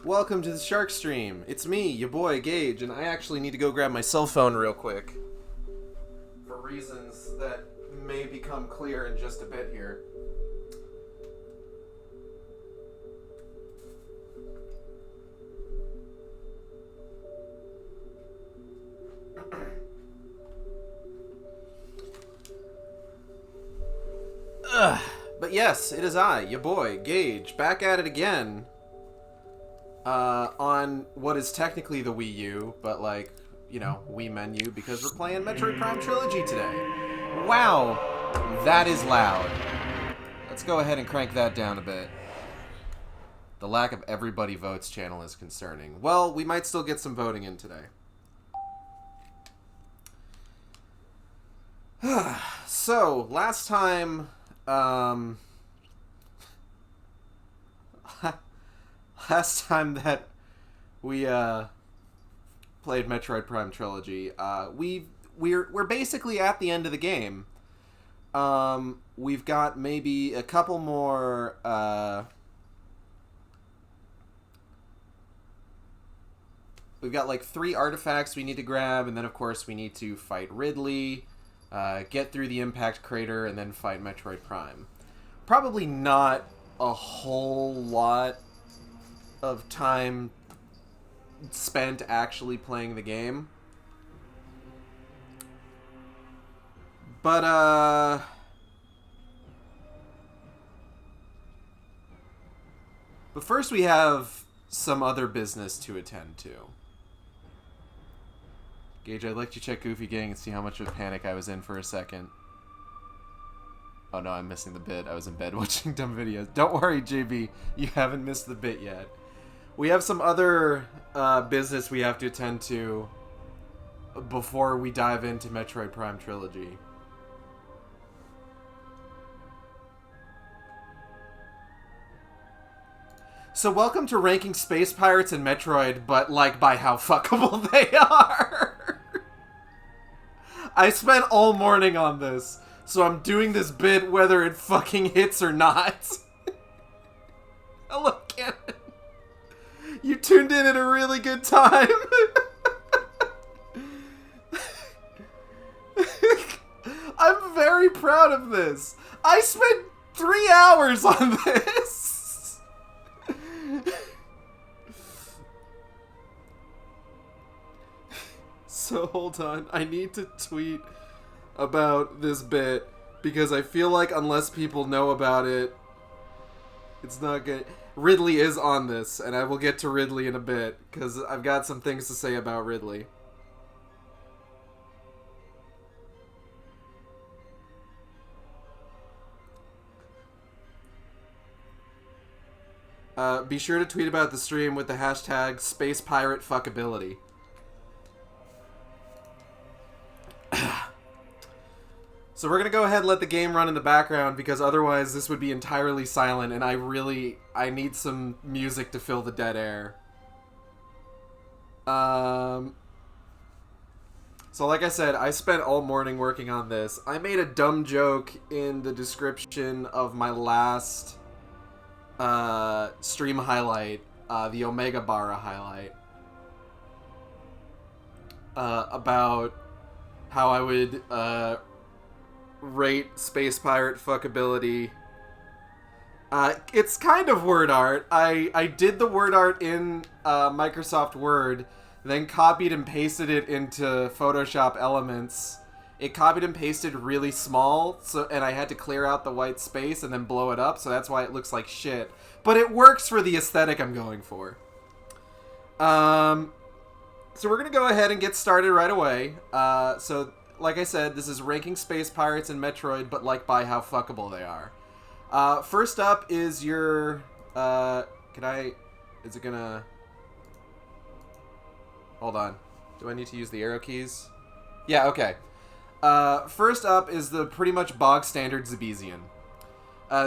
Welcome to the Shark Stream. It's me, your boy Gage, and I actually need to go grab my cell phone real quick for reasons that may become clear in just a bit here. But yes, it is I, your boy Gage, back at it again. On what is technically the Wii U, but like, you know, Wii menu, because we're playing Metroid Prime Trilogy today. Wow, that is loud. Let's go ahead and crank that down a bit. The lack of everybody votes channel is concerning. Well, we might still get some voting in today. So, last time, last time that we played Metroid Prime Trilogy, we're basically at the end of the game. We've got maybe a couple more we've got like 3 artifacts we need to grab, and then of course we need to fight Ridley, get through the impact crater, and then fight Metroid Prime. Probably not a whole lot of time spent actually playing the game. But, but first we have some other business to attend to. Gage, I'd like to check Goofy Gang and see how much of a panic I was in for a second. Oh no, I'm missing the bit. I was in bed watching dumb videos. Don't worry, JB. You haven't missed the bit yet. We have some other business we have to attend to before we dive into Metroid Prime Trilogy. So welcome to ranking Space Pirates and Metroid, but like by how fuckable they are. I spent all morning on this, so I'm doing this bit whether it fucking hits or not. Hello, Cannon. You tuned in at a really good time. I'm very proud of this. I spent 3 hours on this. So hold on. I need to tweet about this bit because I feel like unless people know about it, it's not good. Ridley is on this, and I will get to Ridley in a bit, because I've got some things to say about Ridley. Be sure to tweet about the stream with the hashtag SpacePirateFuckability. So we're going to go ahead and let the game run in the background, because otherwise this would be entirely silent, and I need some music to fill the dead air. So like I said, I spent all morning working on this. I made a dumb joke in the description of my last stream highlight, the Omega Bara highlight, about how I would rate Space Pirate fuckability. It's kind of word art. I did the word art in Microsoft Word, then copied and pasted it into Photoshop Elements. It copied and pasted really small, and I had to clear out the white space and then blow it up, so that's why it looks like shit. But it works for the aesthetic I'm going for. So we're going to go ahead and get started right away. So, like I said, this is ranking Space Pirates and Metroid, but like by how fuckable they are. First up is your... Is it gonna... Hold on. Do I need to use the arrow keys? Yeah, okay. First up is the pretty much bog standard Zebesian.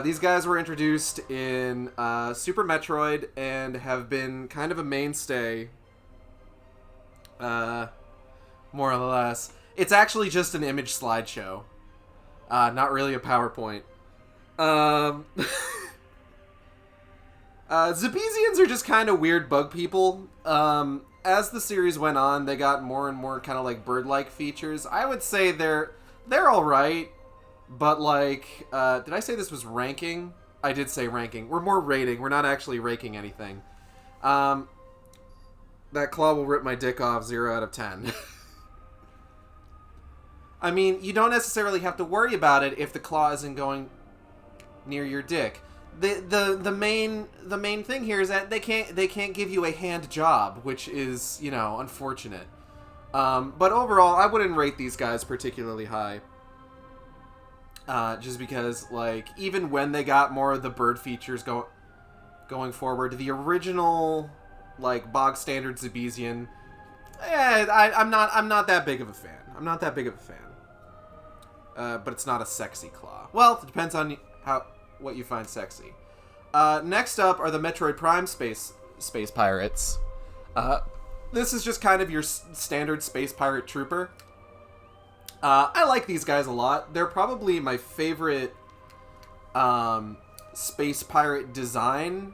These guys were introduced in Super Metroid and have been kind of a mainstay, more or less. It's actually just an image slideshow, not really a PowerPoint. Zebesians are just kind of weird bug people. As the series went on, they got more and more kind of like bird-like features. I would say they're all right, but like, did I say this was ranking? I did say ranking. We're more rating. We're not actually raking anything. That claw will rip my dick off 0 out of 10. I mean, you don't necessarily have to worry about it if the claw isn't going near your dick. The main thing here is that they can't give you a hand job, which is, you know, unfortunate. But overall, I wouldn't rate these guys particularly high. Just because, like, even when they got more of the bird features going forward, the original, like, bog standard Zebesian, I'm not that big of a fan. I'm not that big of a fan. But it's not a sexy claw. Well, it depends on what you find sexy. Next up are the Metroid Prime Space Pirates. This is just kind of your standard Space Pirate Trooper. I like these guys a lot. They're probably my favorite Space Pirate design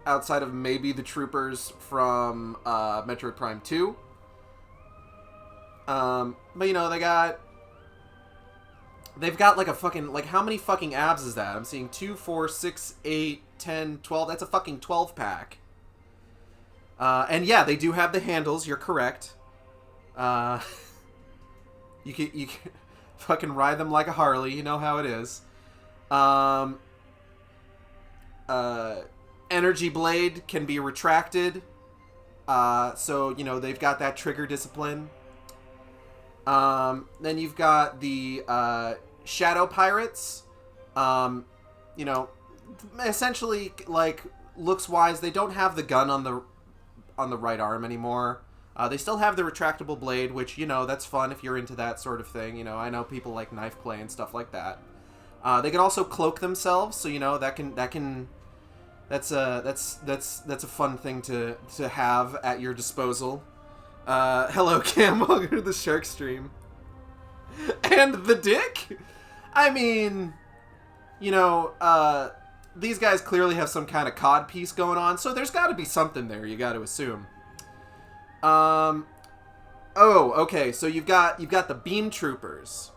outside of maybe the Troopers from Metroid Prime 2. But, you know, they've got like a fucking, like, how many fucking abs is that? I'm seeing 2, 4, 6, 8, 10, 12. That's a fucking 12-pack. And yeah, they do have the handles. You're correct. You can fucking ride them like a Harley. You know how it is. Energy Blade can be retracted. So, you know, they've got that trigger discipline. Then you've got the Shadow Pirates. You know, essentially, like, looks-wise, they don't have the gun on the right arm anymore. They still have the retractable blade, which, you know, that's fun if you're into that sort of thing. You know, I know people like knife play and stuff like that. They can also cloak themselves, so, you know, that's a fun thing to have at your disposal. Hello, Cam. Welcome to the Shark Stream. And the dick? I mean, you know, these guys clearly have some kind of cod piece going on, so there's got to be something there, you got to assume. Oh, okay, so you've got the Beam Troopers.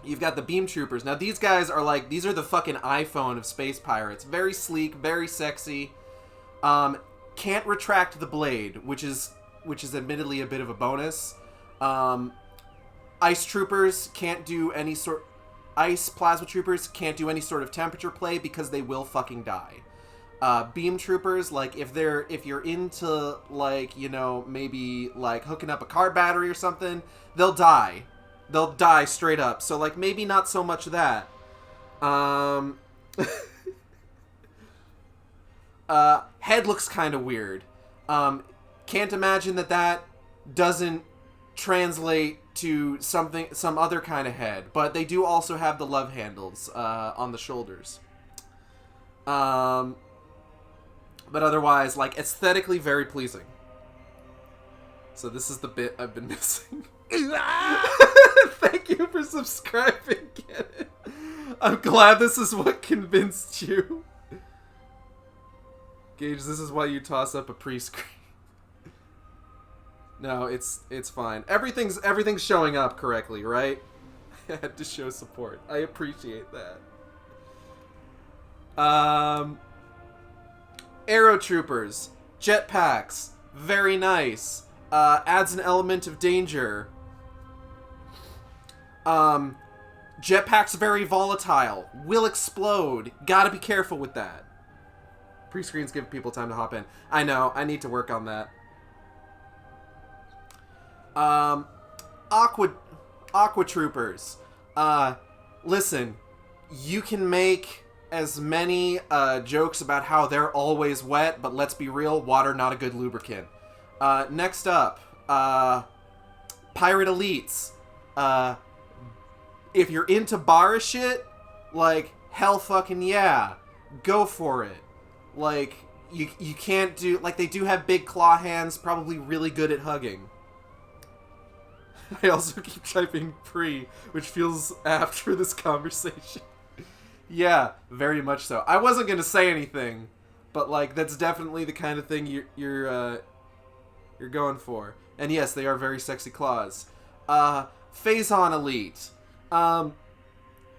You've got the Beam Troopers. Now, these guys are like, these are the fucking iPhone of space pirates. Very sleek, very sexy. Can't retract the blade, which is admittedly a bit of a bonus. Ice Troopers can't do any sort... Ice Plasma Troopers can't do any sort of temperature play because they will fucking die. Beam Troopers, like, if you're into, like, you know, maybe, like, hooking up a car battery or something, they'll die. They'll die straight up. So, like, maybe not so much that. Head looks kind of weird. Can't imagine that doesn't translate to some other kind of head. But they do also have the love handles on the shoulders. But otherwise, like, aesthetically very pleasing. So this is the bit I've been missing. Thank you for subscribing, Kenneth. I'm glad this is what convinced you. Gage, this is why you toss up a pre-screen. No, it's fine. Everything's showing up correctly, right? I had to show support. I appreciate that. Aero Troopers. Jetpacks. Very nice. Adds an element of danger. Jetpacks very volatile. Will explode. Gotta be careful with that. Pre-screens give people time to hop in. I know. I need to work on that. Aqua Troopers. Listen. You can make as many jokes about how they're always wet, but let's be real, water not a good lubricant. Next up, Pirate Elites. If you're into Bara shit, like, hell fucking yeah, go for it. Like, you can't do, like, they do have big claw hands, probably really good at hugging. I also keep typing pre, which feels apt for this conversation. Yeah, very much so. I wasn't gonna say anything, but like that's definitely the kind of thing you're going for. And yes, they are very sexy claws. Phazon Elite.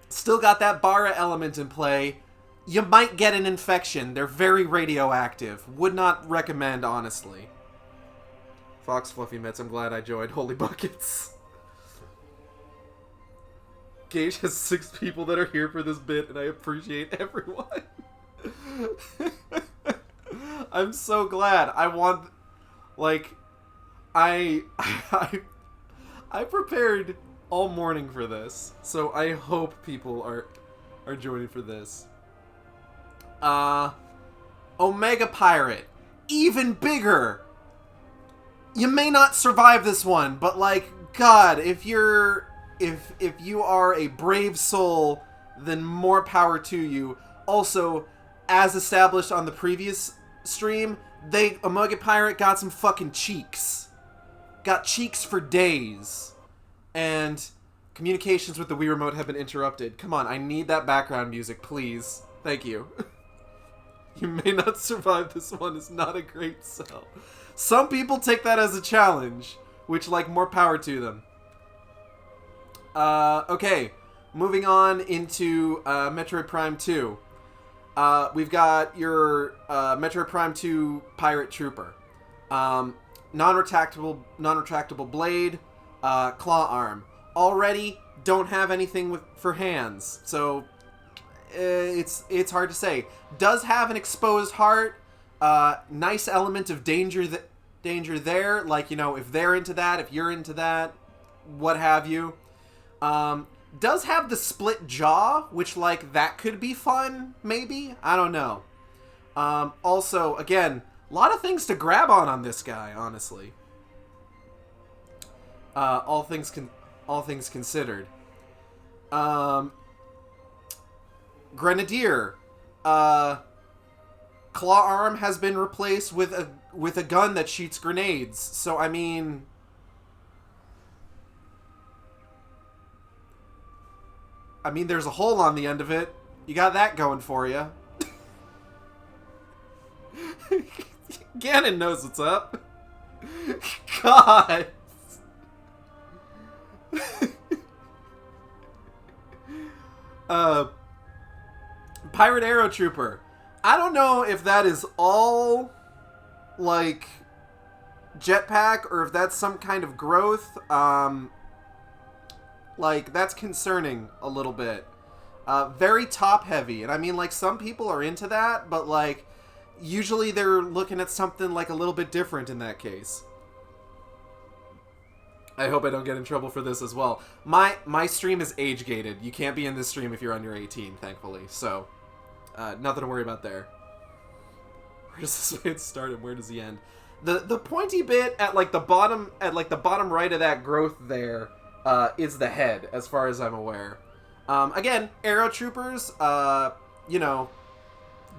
Still got that Bara element in play. You might get an infection. They're very radioactive. Would not recommend, honestly. Fox Fluffy Mitts, I'm glad I joined. Holy buckets. Gage has 6 people that are here for this bit, and I appreciate everyone. I'm so glad. I want... Like... I prepared all morning for this, so I hope people are joining for this. Omega Pirate, even bigger. You may not survive this one, but like, God, if you are a brave soul, then more power to you. Also, as established on the previous stream, Omega Pirate got some fucking cheeks. Got cheeks for days. And communications with the Wii Remote have been interrupted. Come on, I need that background music, please. Thank you. You may not survive this one is not a great sell. Some people take that as a challenge, which, like, more power to them. Okay, moving on into Metroid Prime 2. We've got your Metroid Prime 2 Pirate Trooper. Non-retractable blade, claw arm. Already don't have anything for hands, so it's hard to say. Does have an exposed heart. Nice element of danger there. Like, you know, if they're into that, if you're into that, what have you. Does have the split jaw, which, like, that could be fun, maybe? I don't know. Also, again, a lot of things to grab on this guy, honestly. All things considered. Grenadier. Claw arm has been replaced with a gun that shoots grenades. So, I mean... there's a hole on the end of it. You got that going for you. Ganon knows what's up. God. Pirate Arrow Trooper. I don't know if that is all, like, jetpack or if that's some kind of growth. Like, that's concerning a little bit. Very top-heavy. And I mean, like, some people are into that, but, like, usually they're looking at something, like, a little bit different in that case. I hope I don't get in trouble for this as well. My stream is age-gated. You can't be in this stream if you're under 18, thankfully. So, nothing to worry about there. Where does this man start and where does he end? The pointy bit at, like, the bottom right of that growth there... is the head, as far as I'm aware. Again, Arrow Troopers, you know,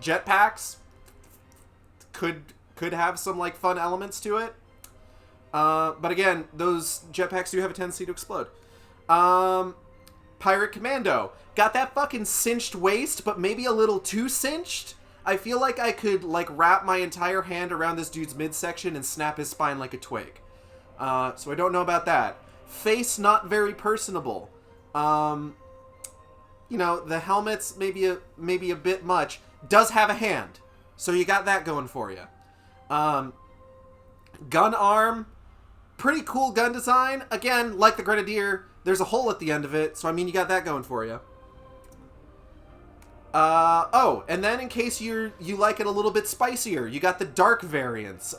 jetpacks could have some, like, fun elements to it. But again, those jetpacks do have a tendency to explode. Pirate Commando. Got that fucking cinched waist, but maybe a little too cinched. I feel like I could, like, wrap my entire hand around this dude's midsection and snap his spine like a twig. So I don't know about that. Face not very personable. You know, the helmet's maybe a bit much. Does have a hand, so you got that going for you. Gun arm, pretty cool gun design. Again, like the Grenadier, there's a hole at the end of it, so I mean, you got that going for you. Oh, and then in case you like it a little bit spicier, you got the dark variants.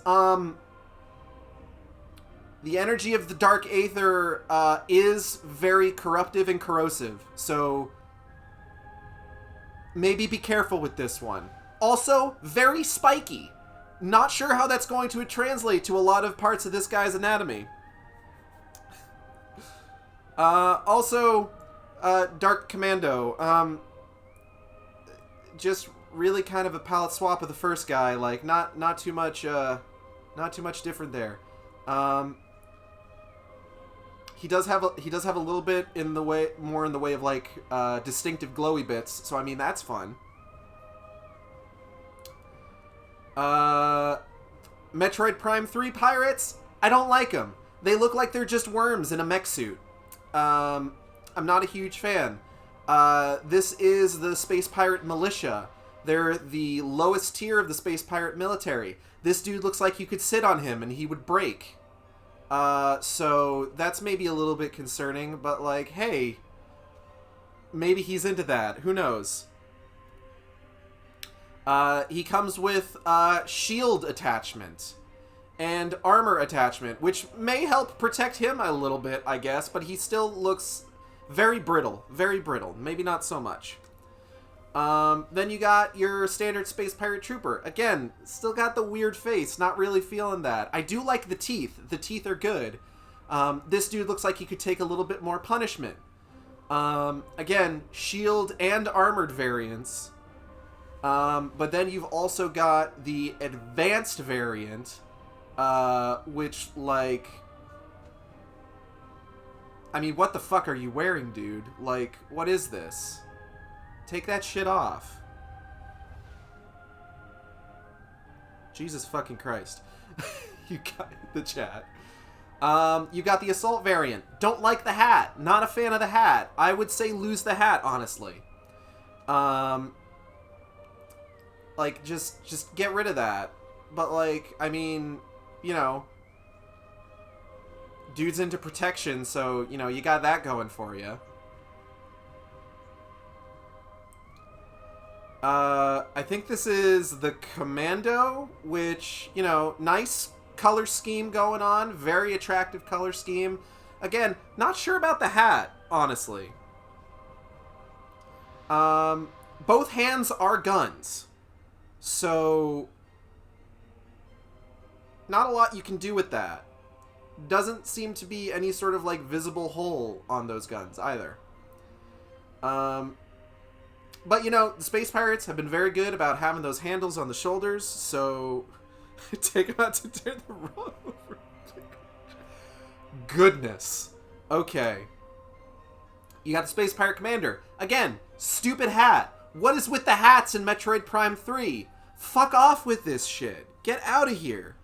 The energy of the Dark Aether is very corruptive and corrosive, so maybe be careful with this one. Also, very spiky. Not sure how that's going to translate to a lot of parts of this guy's anatomy. Also, Dark Commando. Just really kind of a palette swap of the first guy. Like, not too much different there. He does have a little bit more in the way of, like, distinctive glowy bits. So I mean, that's fun. Uh, Metroid Prime 3 pirates? I don't like them. They look like they're just worms in a mech suit. I'm not a huge fan. This is the Space Pirate Militia. They're the lowest tier of the Space Pirate military. This dude looks like you could sit on him and he would break. So that's maybe a little bit concerning, but like, hey, maybe he's into that. Who knows? He comes with shield attachment and armor attachment, which may help protect him a little bit, I guess, but he still looks very brittle. Very brittle. Maybe not so much. Then you got your standard Space Pirate Trooper. Again, still got the weird face. Not really feeling that. I do like the teeth. The teeth are good. This dude looks like he could take a little bit more punishment. Again, shield and armored variants. But then you've also got the advanced variant, which, like... I mean, what the fuck are you wearing, dude? Like, what is this? Take that shit off. Jesus fucking Christ. You got the chat. You got the assault variant. Don't like the hat. Not a fan of the hat. I would say lose the hat, honestly. Like, just get rid of that. But, like, I mean, you know, dude's into protection, so, you know, you got that going for you. I think this is the Commando, which, you know, nice color scheme going on. Very attractive color scheme. Again, not sure about the hat, honestly. Both hands are guns. So, not a lot you can do with that. Doesn't seem to be any sort of, like, visible hole on those guns, either. But, you know, the Space Pirates have been very good about having those handles on the shoulders, so take them out to turn the roll over. Goodness. Okay. You got the Space Pirate Commander. Again, stupid hat. What is with the hats in Metroid Prime 3? Fuck off with this shit. Get out of here.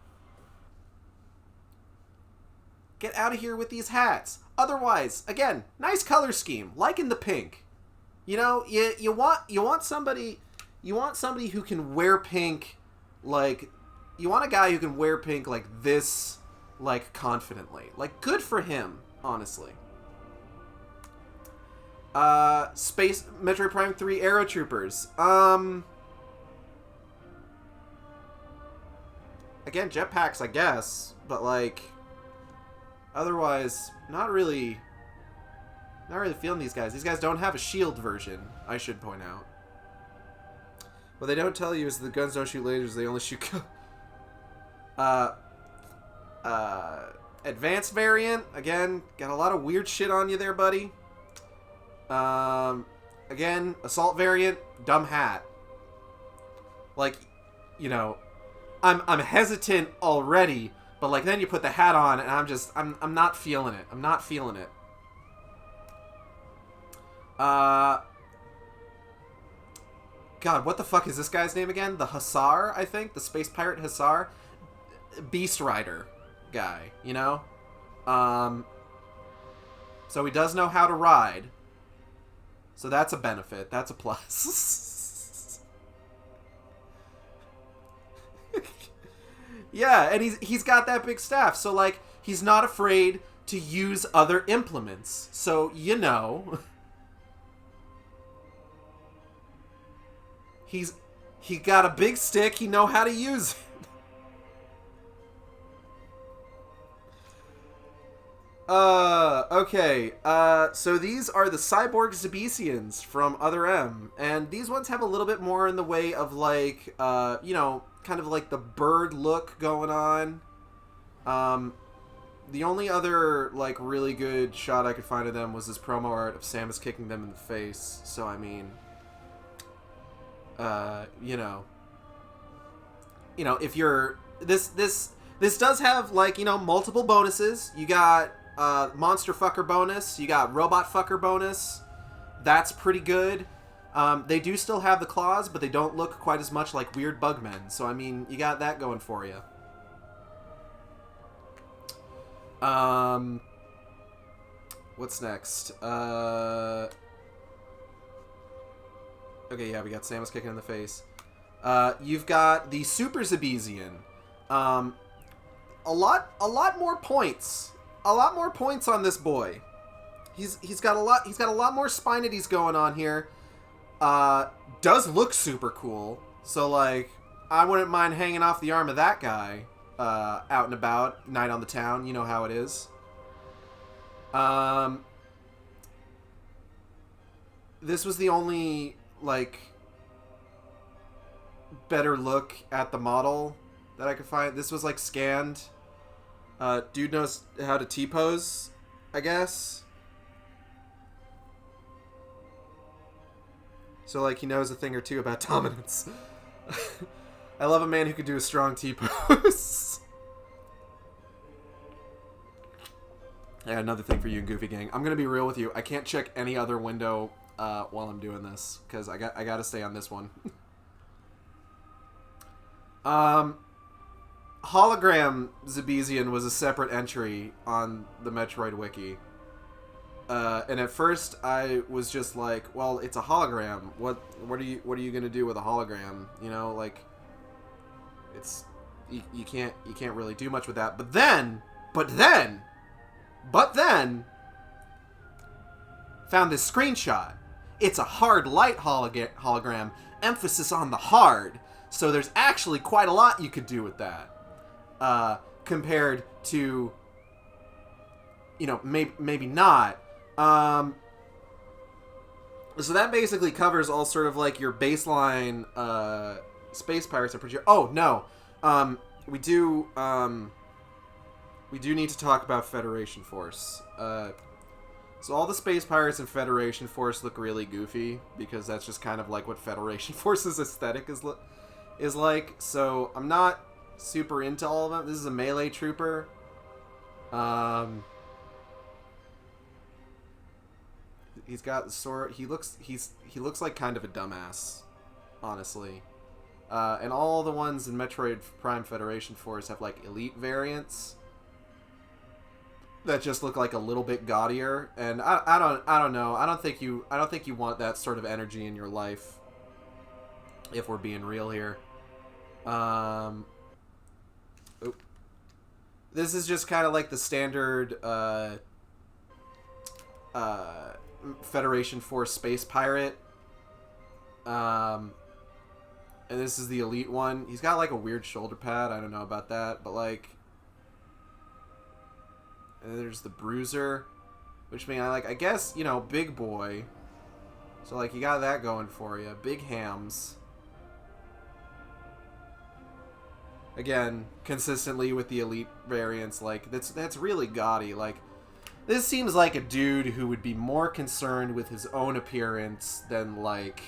Get out of here with these hats. Otherwise, again, nice color scheme. Liking the pink. You know, you want somebody who can wear pink, like, you want a guy who can wear pink like this, like, confidently. Like, good for him, honestly. Metroid Prime 3 Aero Troopers. Again, jetpacks, I guess, but, like, otherwise, not really feeling these guys. These guys don't have a shield version, I should point out. What they don't tell you is the guns don't shoot lasers, they only shoot... Advanced variant, again, got a lot of weird shit on you there, buddy. Again, assault variant, dumb hat. Like, you know, I'm hesitant already, but, like, then you put the hat on, and I'm not feeling it. I'm not feeling it. God, what the fuck is this guy's name again? The Hussar, I think? The Space Pirate Hussar? Beast Rider guy, you know? So he does know how to ride. So that's a benefit. That's a plus. Yeah, and he's got that big staff. So, like, he's not afraid to use other implements. So, you know... He got a big stick, he know how to use it. Okay. So these are the Cyborg Zebesians from Other M. And these ones have a little bit more in the way of, like, you know, kind of like the bird look going on. The only other, like, really good shot I could find of them was this promo art of Samus kicking them in the face. So, I mean... you know, if you're this does have, like, you know, multiple bonuses. You got monster fucker bonus, you got robot fucker bonus. That's pretty good. They do still have the claws, but they don't look quite as much like weird bugmen. So, I mean, you got that going for you. What's next? Okay, yeah, we got Samus kicking in the face. You've got the Super Zabezian. A lot more points. A lot more points on this boy. He's got a lot more spinities going on here. Does look super cool. So, like, I wouldn't mind hanging off the arm of that guy out and about, night on the town. You know how it is. This was the only, like, better look at the model that I could find. This was, like, scanned. Dude knows how to T-pose, I guess. So, like, he knows a thing or two about dominance. I love a man who can do a strong T-pose. Yeah, another thing for you and Goofy Gang. I'm gonna be real with you. I can't check any other window while I'm doing this, because I gotta stay on this one. Hologram Zabezian was a separate entry on the Metroid Wiki. And at first I was just like, well, it's a hologram. What are you gonna do with a hologram? You know, like, it's you can't really do much with that. But then found this screenshot. It's a hard light hologram, emphasis on the hard. So there's actually quite a lot you could do with that. Compared to, you know, maybe not. So that basically covers all sort of like your baseline space pirates. Oh no, we do need to talk about Federation Force. So all the space pirates in Federation Force look really goofy because that's just kind of like what Federation Force's aesthetic is like. So I'm not super into all of them. This is a melee trooper. He's got the sword. He looks like kind of a dumbass, honestly. And all the ones in Metroid Prime Federation Force have like elite variants that just look like a little bit gaudier. And I don't know. I don't think you want that sort of energy in your life, if we're being real here. This is just kind of like the standard Federation Force space pirate. And this is the elite one. He's got like a weird shoulder pad. I don't know about that, but like, and there's the Bruiser, which means I guess, you know, big boy. So like, you got that going for you. Big hams. Again, consistently with the elite variants, like that's really gaudy. Like, this seems like a dude who would be more concerned with his own appearance than like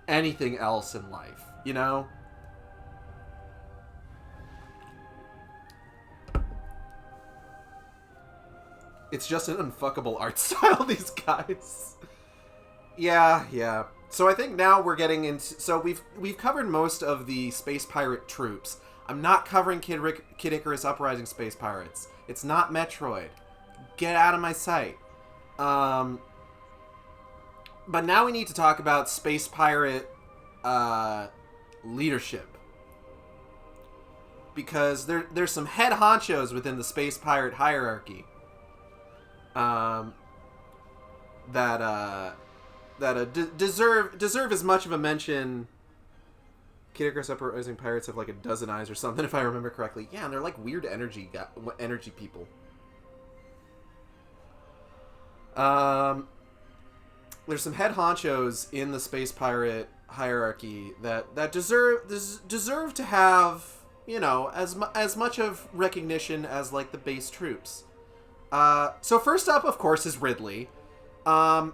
anything else in life, you know? It's just an unfuckable art style, these guys. Yeah. So I think now we're getting into... So we've covered most of the space pirate troops. I'm not covering Kid Icarus Uprising space pirates. It's not Metroid. Get out of my sight. But now we need to talk about space pirate leadership. Because there's some head honchos within the space pirate hierarchy. That deserve as much of a mention. Kid Icarus Uprising pirates have like a dozen eyes or something, if I remember correctly. Yeah, and they're like weird energy people. There's some head honchos in the space pirate hierarchy that deserve to have, you know, as much of recognition as like the base troops. So first up, of course, is Ridley. Not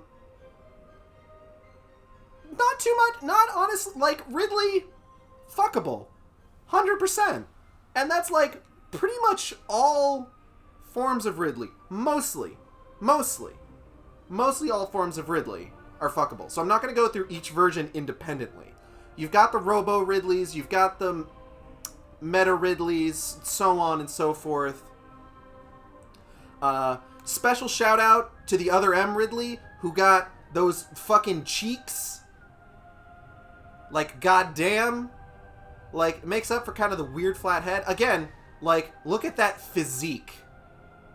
too much, not honestly, like, Ridley, fuckable. 100%. And that's, like, pretty much all forms of Ridley. Mostly all forms of Ridley. are fuckable. So I'm not going to go through each version independently. You've got the Robo Ridleys, you've got the Meta Ridleys, so on and so forth. Special shout out to the other M Ridley, who got those fucking cheeks. Like, goddamn. Like, it makes up for kind of the weird flat head. Again, like, look at that physique.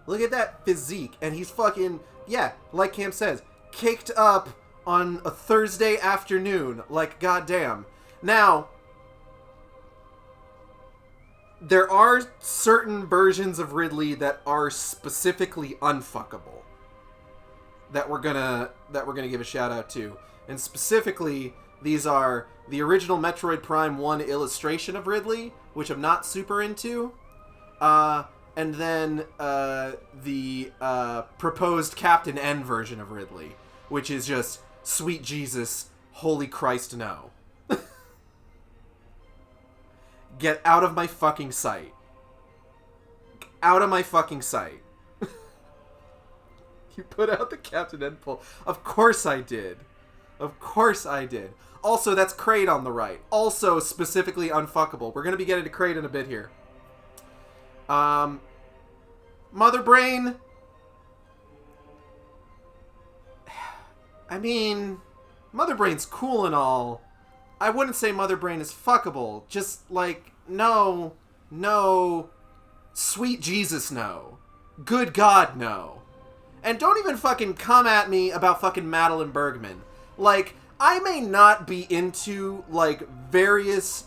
Look at that physique. And he's fucking, yeah, like Cam says, caked up on a Thursday afternoon. Like, goddamn. Now, there are certain versions of Ridley that are specifically unfuckable. That we're gonna give a shout out to. And specifically, these are the original Metroid Prime 1 illustration of Ridley, which I'm not super into. And then the proposed Captain N version of Ridley, which is just, sweet Jesus, holy Christ, no. Get out of my fucking sight. Out of my fucking sight. You put out the Captain N poll. Of course I did. Of course I did. Also, that's Kraid on the right. Also, specifically unfuckable. We're going to be getting to Kraid in a bit here. Mother Brain. I mean, Mother Brain's cool and all. I wouldn't say Mother Brain is fuckable. Just, like, no. Sweet Jesus, no. Good God, no. And don't even fucking come at me about fucking Madeline Bergman. Like, I may not be into, like, various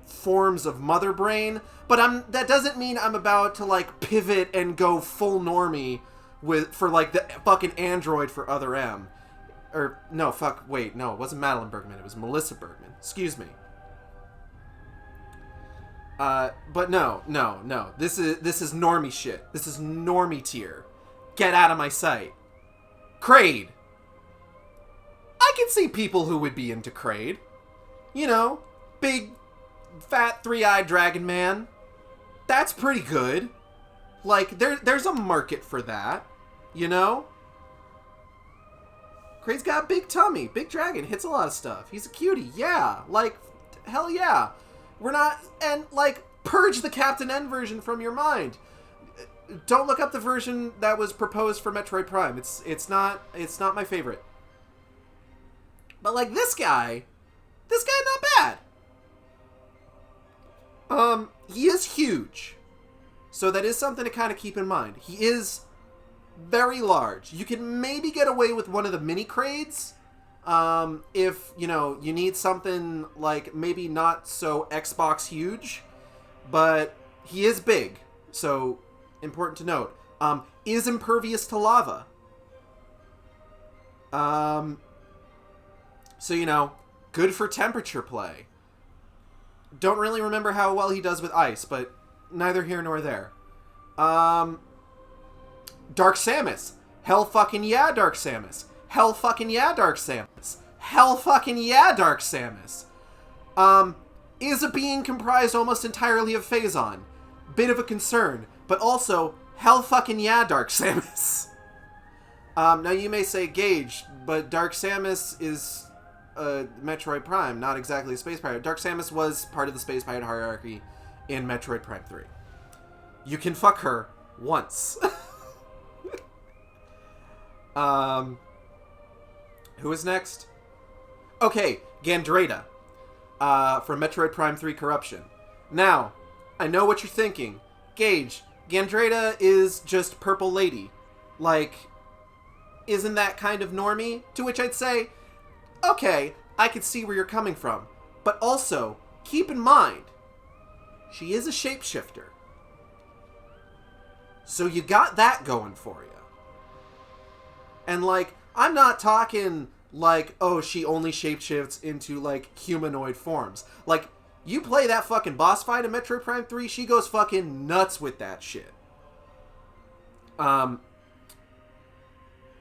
forms of Mother Brain, but that doesn't mean I'm about to, like, pivot and go full normie for, like, the fucking android for Other M. Or, no, fuck, wait, no, it wasn't Madeline Bergman, it was Melissa Bergman. Excuse me. But no. This is normie shit. This is normie tier. Get out of my sight. Kraid. I can see people who would be into Kraid. You know, big, fat, three-eyed dragon man. That's pretty good. Like, there's a market for that. You know? Kraid's got a big tummy. Big dragon. Hits a lot of stuff. He's a cutie. Yeah. Like, hell yeah. We're not... And, like, purge the Captain N version from your mind. Don't look up the version that was proposed for Metroid Prime. It's not my favorite. But, like, this guy not bad. He is huge. So that is something to kind of keep in mind. He is very large. You can maybe get away with one of the mini Kraids. If, you know, you need something, like, maybe not so Xbox huge. But he is big. So, important to note. Is impervious to lava. So, you know, good for temperature play. Don't really remember how well he does with ice, but neither here nor there. Dark Samus. Hell fucking yeah, Dark Samus. Hell fucking yeah, Dark Samus. Hell fucking yeah, Dark Samus. Is a being comprised almost entirely of Phazon. Bit of a concern, but also, hell fucking yeah, Dark Samus. Now you may say, Gage, but Dark Samus is Metroid Prime, not exactly a space pirate. Dark Samus was part of the space pirate hierarchy in Metroid Prime 3. You can fuck her once. Who is next? Okay, Gandreda. From Metroid Prime 3 Corruption. Now, I know what you're thinking. Gage, Gandreda is just Purple Lady. Like, isn't that kind of normie? To which I'd say, okay, I can see where you're coming from. But also, keep in mind, she is a shapeshifter. So you got that going for you. And, like, I'm not talking, like, oh, she only shapeshifts into, like, humanoid forms. Like, you play that fucking boss fight in Metroid Prime 3, she goes fucking nuts with that shit. Now,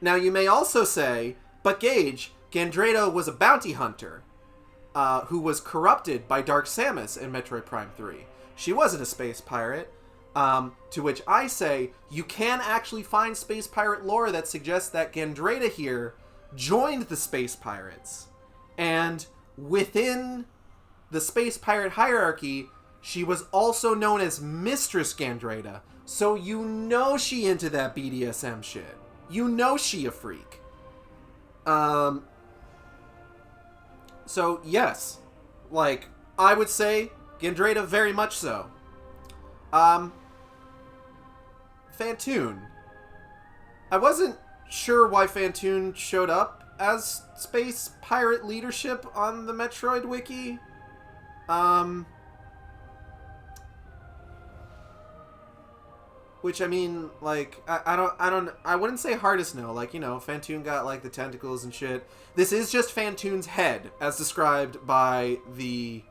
you may also say, but Gage, Gandreda was a bounty hunter who was corrupted by Dark Samus in Metroid Prime 3. She wasn't a space pirate. To which I say, you can actually find space pirate lore that suggests that Gandreda here joined the Space Pirates. And within the Space Pirate hierarchy, she was also known as Mistress Gandreda. So you know she into that BDSM shit. You know she a freak. So yes, like, I would say Gandreda very much so. Phantoon. I wasn't sure why Phantoon showed up as Space Pirate leadership on the Metroid Wiki. Which, I mean, like, I wouldn't say hardest no. Like, you know, Phantoon got, like, the tentacles and shit. This is just Phantoon's head, as described by the,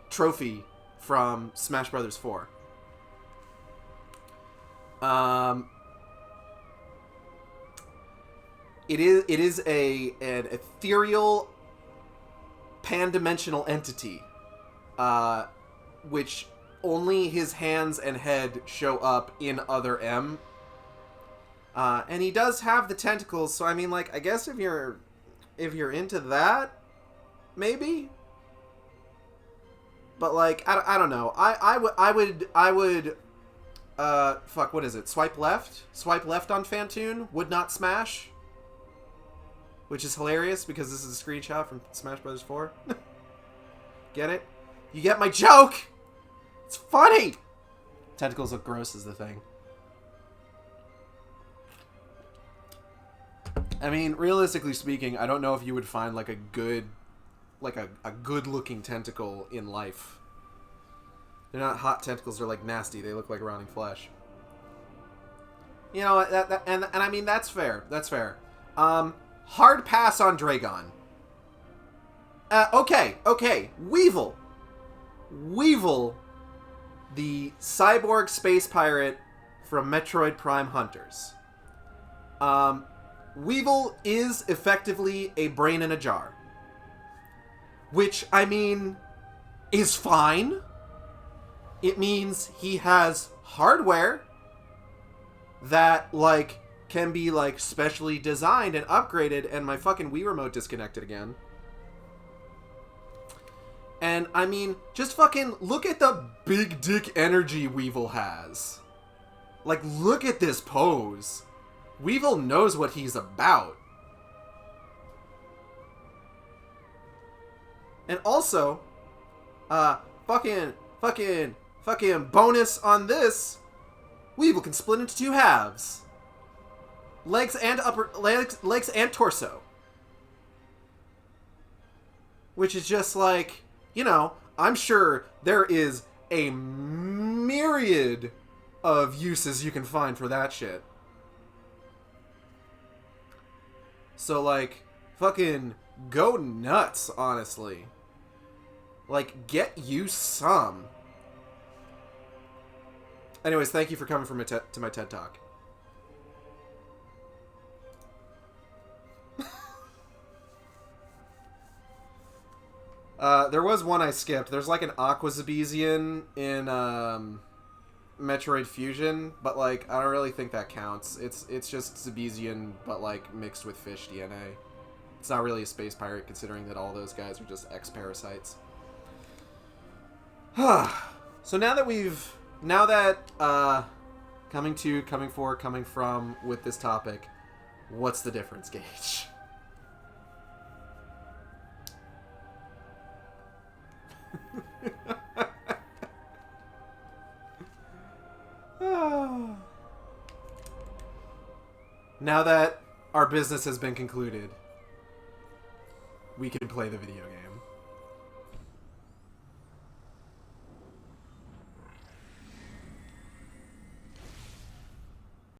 trophy from Smash Bros. 4. It is an ethereal pan-dimensional entity, which only his hands and head show up in Other M. And he does have the tentacles, so I mean, like, I guess if you're into that, maybe. But like, I don't know. I would fuck, what is it? Swipe left? Swipe left on Phantoon would not smash. Which is hilarious because this is a screenshot from Smash Bros. 4. Get it? You get my joke? It's funny! Tentacles look gross is the thing. I mean, realistically speaking, I don't know if you would find like a good looking tentacle in life. They're not hot tentacles, they're like nasty. They look like rotting flesh. You know, and I mean, that's fair. That's fair. Hard pass on Dragon. Okay. Weevil, the cyborg space pirate from Metroid Prime Hunters. Weevil is effectively a brain in a jar. Which, I mean, is fine. It means he has hardware that, like, can be, like, specially designed and upgraded, and my fucking Wii Remote disconnected again. And, I mean, just fucking look at the big dick energy Weevil has. Like, look at this pose. Weevil knows what he's about. And also, fucking bonus on this, Weevil can split into two halves. Legs and torso. Which is just like, you know, I'm sure there is a myriad of uses you can find for that shit. So, like, fucking go nuts, honestly. Like, get you some. Anyways, thank you for coming to my TED Talk. There was one I skipped. There's like an Aqua Zebesian in Metroid Fusion, but like I don't really think that counts. It's just Zebesian, but like mixed with fish DNA. It's not really a space pirate, considering that all those guys are just ex-parasites. So now that coming from with this topic, what's the difference, Gage? Now that our business has been concluded, we can play the video game.